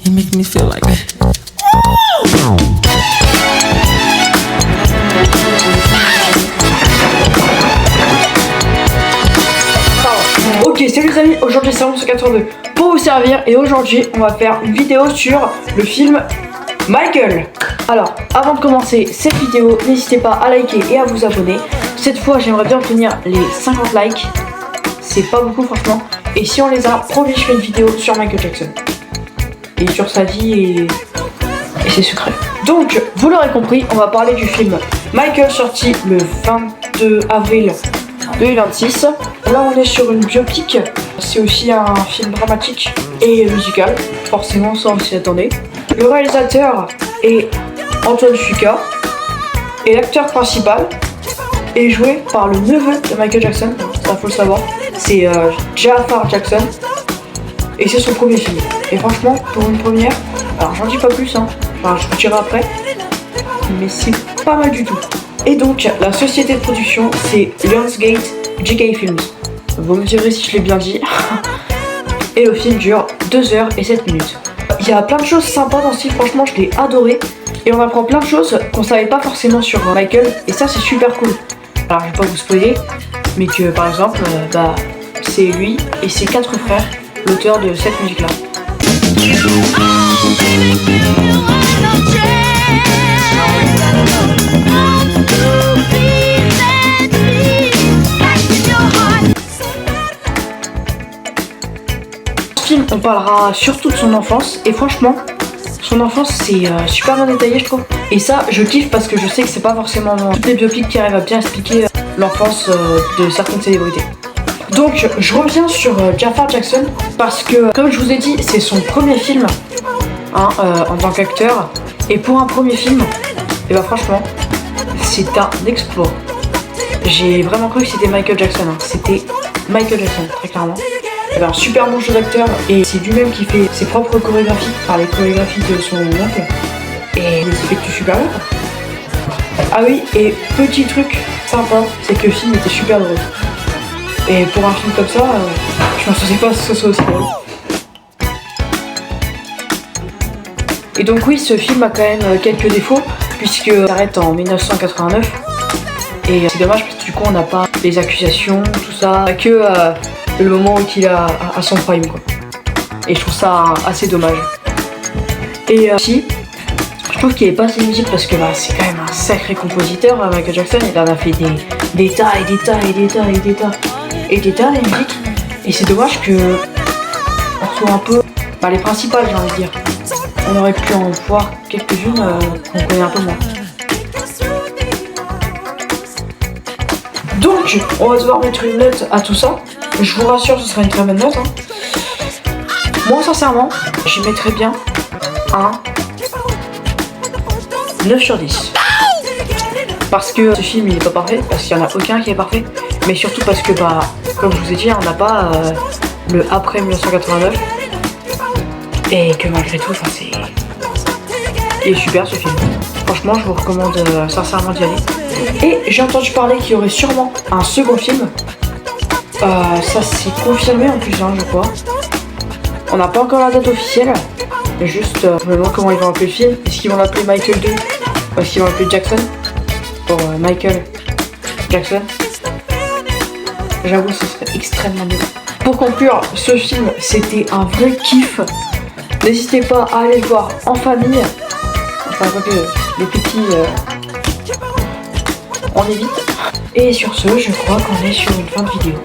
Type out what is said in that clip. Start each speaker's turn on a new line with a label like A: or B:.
A: You make me feel like
B: Ok, salut les amis, aujourd'hui c'est 182 pour vous servir et aujourd'hui on va faire une vidéo sur le film Michael. Alors, avant de commencer cette vidéo, n'hésitez pas à liker et à vous abonner. Cette fois j'aimerais bien obtenir les 50 likes, c'est pas beaucoup franchement. Et si on les a, promis je fais une vidéo sur Michael Jackson et sur sa vie et ses secrets. Donc, vous l'aurez compris, on va parler du film Michael sorti le 22 avril 2026. Là on est sur une biopic, c'est aussi un film dramatique et musical, forcément ça on s'y attendait. Le réalisateur est Antoine Fuqua et l'acteur principal est joué par le neveu de Michael Jackson, ça faut le savoir, c'est Jafar Jackson et c'est son premier film. Et franchement pour une première, alors j'en dis pas plus hein, enfin je vous dirai après, mais c'est pas mal du tout. Et donc la société de production c'est Lionsgate JK Films. Vous me direz si je l'ai bien dit. Et le film dure 2h07. Il y a plein de choses sympas dans ce film, franchement je l'ai adoré. Et on apprend plein de choses qu'on savait pas forcément sur Michael. Et ça c'est super cool. Alors je vais pas vous spoiler, mais que par exemple c'est lui et ses 4 frères l'auteur de cette musique là. On parlera surtout de son enfance et franchement son enfance c'est super bien détaillé je trouve, et ça je kiffe parce que je sais que c'est pas forcément toutes les biopics qui arrivent à bien expliquer l'enfance de certaines célébrités. Donc je reviens sur Jafar Jackson parce que comme je vous ai dit c'est son premier film hein, en tant qu'acteur, et pour un premier film et bah franchement c'est un exploit. J'ai vraiment cru que c'était Michael Jackson hein. C'était Michael Jackson très clairement. Il a un super bon jeu d'acteur et c'est lui-même qui fait ses propres chorégraphies, par les chorégraphies de son oncle, et il les effectue super bien. Ah oui, et petit truc sympa, c'est que le film était super drôle. Et pour un film comme ça, je m'attendais pas à ce que ce soit aussi drôle. Et donc oui, ce film a quand même quelques défauts, puisqu'il s'arrête en 1989. Et c'est dommage parce que du coup on n'a pas les accusations, tout ça, que le moment où il a à son prime quoi. Et je trouve ça assez dommage. Et si, je trouve qu'il est pas assez musique parce que c'est quand même un sacré compositeur Michael Jackson. Il en a fait des tas et des tas et des tas et des tas et des tas des musiques. Et c'est dommage que on retrouve un peu les principales j'ai envie de dire. On aurait pu en voir quelques-unes qu'on connaît un peu moins. Donc on va devoir mettre une note à tout ça. Je vous rassure, ce sera une très bonne note hein. Moi sincèrement, j'y mettrais bien un 9 sur 10. Parce que ce film il est pas parfait, parce qu'il n'y en a aucun qui est parfait. Mais surtout parce que comme je vous ai dit, on n'a pas le après 1989. Et que malgré tout, il est super ce film. Franchement, je vous recommande sincèrement d'y aller. Et j'ai entendu parler qu'il y aurait sûrement un second film. Ça c'est confirmé en plus hein, je crois. On n'a pas encore la date officielle. Mais juste je me demande comment ils vont appeler le film. Est-ce qu'ils vont l'appeler Michael 2 ou est-ce qu'ils vont l'appeler Jackson pour Michael Jackson. J'avoue ce serait extrêmement bien. Pour conclure, ce film c'était un vrai kiff. N'hésitez pas à aller le voir en famille. Enfin que les petits on évite. Et sur ce je crois qu'on est sur une fin de vidéo.